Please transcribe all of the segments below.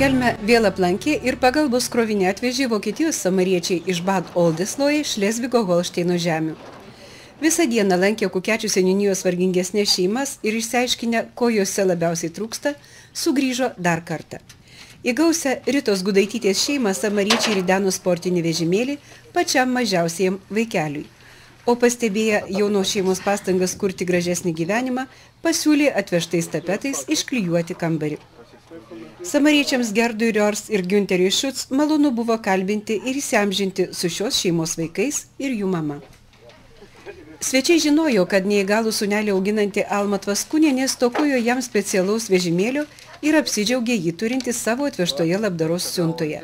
Kelmę vėl aplankė ir pagalbos krovinį atvežė Vokietijos samariečiai iš Bad Oldesloe Šlezvigo Holšteino žemių. Visą dieną lankė Kukečių seniūnijos vargingesnės šeimas ir išsiaiškinę, ko jose labiausiai trūksta, sugrįžo dar kartą. Į gausią Ritos Gudaitytės šeimą samariečiai rideno sportinį vežimėlį pačiam mažiausiam vaikeliui. O pastebėję jaunos šeimos pastangas kurti gražesnį gyvenimą, pasiūlė atvežtais tapetais išklijuoti kambarį. Samariečiams Gerdui Riors ir Günteriui Šuc malonu buvo kalbinti ir įsiamžinti su šios šeimos vaikais ir jų mama. Svečiai žinojo, kad neįgalų sūnelį auginanti Alma Tvaskūnienė stokojo jam specialaus vežimėlio ir apsidžiaugė jį turinti savo atvežtoje labdaros siuntoje.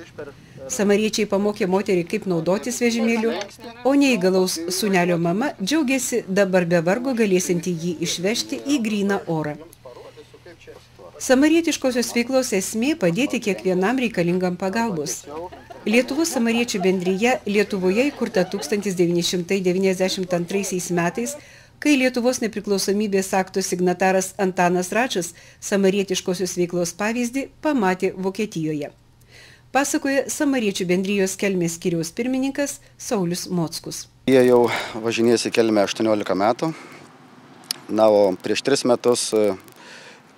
Samariečiai pamokė moterį, kaip naudotis vežimėliu, o neįgalaus sūnelio mama džiaugiasi dabar be vargo galėsinti jį išvežti į gryną orą. Samarietiškosios veiklos esmė padėti kiekvienam reikalingam pagalbos. Lietuvos samariečių bendrija Lietuvoje įkurta 1992 metais, kai Lietuvos nepriklausomybės akto signataras Antanas Račas samarietiškosios veiklos pavyzdį pamatė Vokietijoje. Pasakoja samariečių bendrijos Kelmės skyriaus pirmininkas Saulius Mockus. Jie jau važinėsi Kelmę 18 metų, o prieš 3 metus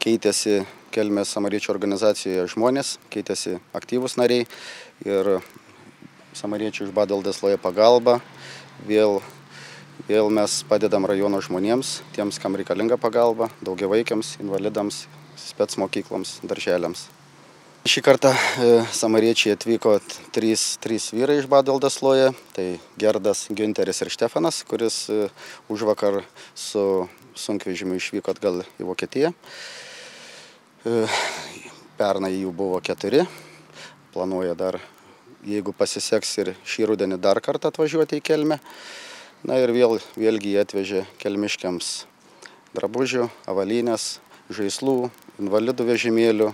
keitėsi Kelmės samariečių organizacijoje žmonės, keitėsi aktyvūs nariai ir samariečių iš Bad Oldesloe pagalba. Vėl mes padedam rajono žmonėms, tiems, kam reikalinga pagalba, daugiavaikiams, invalidams, spec mokykloms, darželiams. Šį kartą samariečiai atvyko 3 vyrai iš Bad Oldesloe, tai Gerdas, Günteris ir Štefanas, kuris užvakar su sunkvežimiu išvyko atgal į Vokietiją. Pernai jų buvo 4, planuoja dar, jeigu pasiseks ir šį rudenį dar kartą atvažiuoti į Kelmę. Na ir vėlgi jie atvežė kelmiškiams drabužių, avalynės, žaislų, invalidų vežimėlių,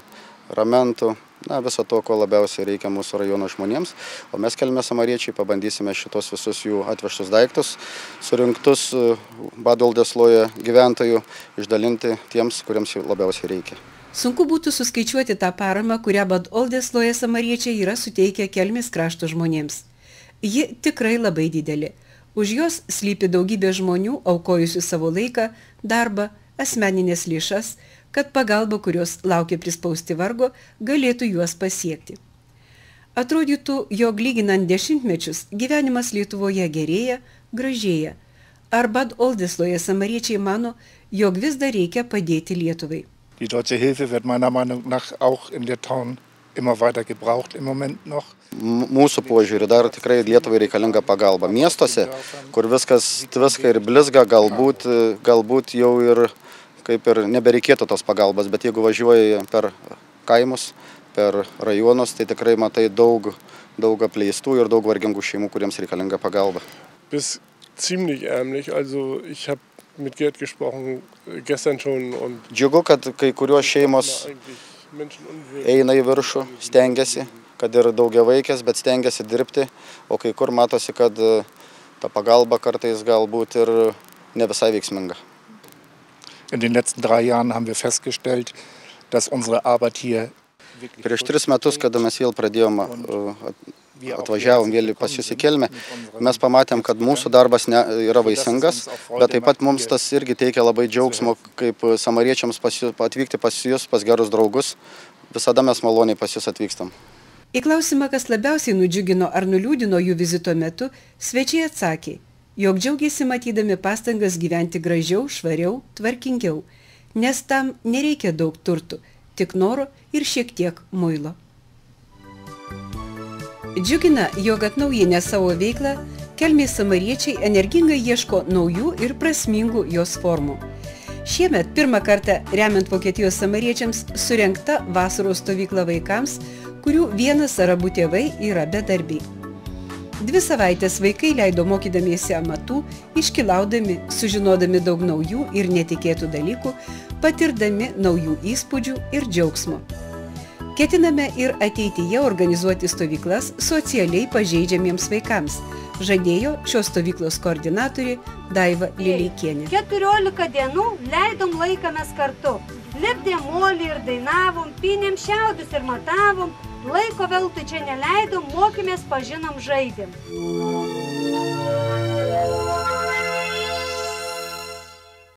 ramentų, viso to, ko labiausiai reikia mūsų rajono žmonėms. O mes Kelmės samariečiai pabandysime šitos visus jų atvežtus daiktus, surinktus Bad Oldesloe gyventojų, išdalinti tiems, kuriems jų labiausiai reikia. Sunku būtų suskaičiuoti tą paramą, kurią Bad Oldesloe samariečiai yra suteikę Kelmės krašto žmonėms. Ji tikrai labai didelė. Už jos slypi daugybė žmonių, aukojusių savo laiką, darbą, asmeninės lėšas, kad pagalba, kurios laukia prispausti vargo, galėtų juos pasiekti. Atrodytų, jog lyginant dešimtmečius, gyvenimas Lietuvoje gerėja, gražėja. Ar Bad Oldesloe samariečiai mano, jog vis dar reikia padėti Lietuvai? Die deutsche Hilfe wird meiner Meinung nach auch in Litauen immer weiter gebraucht im Moment noch. Mūsų požiūrį dar tikrai Lietuvai reikalinga pagalba. Miestuose, kur viskas tviska ir blizga, galbūt jau ir kaip ir nebereikėtų tos pagalbos, bet jeigu važiuoji per kaimus, per rajonus, tai tikrai matai daug apleistų ir daug vargingų šeimų, kuriems reikalinga pagalba. Bis ziemlich ärmlich, also ich habe mit Gerd gesprochen gestern schon und džiugu, kad kai kurios šeimos eina į viršų, stengiasi, kad ir daugiavaikės, bet stengiasi dirbti, o kai kur matosi, kad ta pagalba kartais galbūt ir ne visai veiksminga. In den letzten 3 Jahren haben wir festgestellt, dass unsere Arbeit hier Prieš 3 metus, kada mes vėl pradėjom, atvažiavom vėl pas jūs į Kelmę, mes pamatėm, kad mūsų darbas yra vaisingas, bet taip pat mums tas irgi teikia labai džiaugsmo, kaip samariečiams atvykti pas jūs, pas gerus draugus. Visada mes maloniai pas jūs atvykstam. Į klausimą, kas labiausiai nudžiugino ar nuliūdino jų vizito metu, svečiai atsakė, jog džiaugiasi matydami pastangas gyventi gražiau, švariau, tvarkingiau, nes tam nereikia daug turtų, tik noro ir šiek tiek muilo. Džiugina, jog atnaujinę savo veiklą, Kelmės samariečiai energingai ieško naujų ir prasmingų jos formų. Šiemet pirmą kartą remiant Vokietijos samariečiams surengta vasaros stovykla vaikams, kurių vienas ar abu tėvai yra bedarbiai. 2 savaitės vaikai leido mokydamiesi amatų, iškilaudami, sužinodami daug naujų ir netikėtų dalykų, patirdami naujų įspūdžių ir džiaugsmo. Ketiname ir ateityje organizuoti stovyklas socialiai pažeidžiamiems vaikams, žadėjo šios stovyklos koordinatorė Daiva Lileikienė. 14 dienų leidom laiką mes kartu. Lipdėm molį ir dainavom, pynėm šiaudus ir matavom, laiko veltui čia neleidom, mokėmės, pažinom, žaidėm.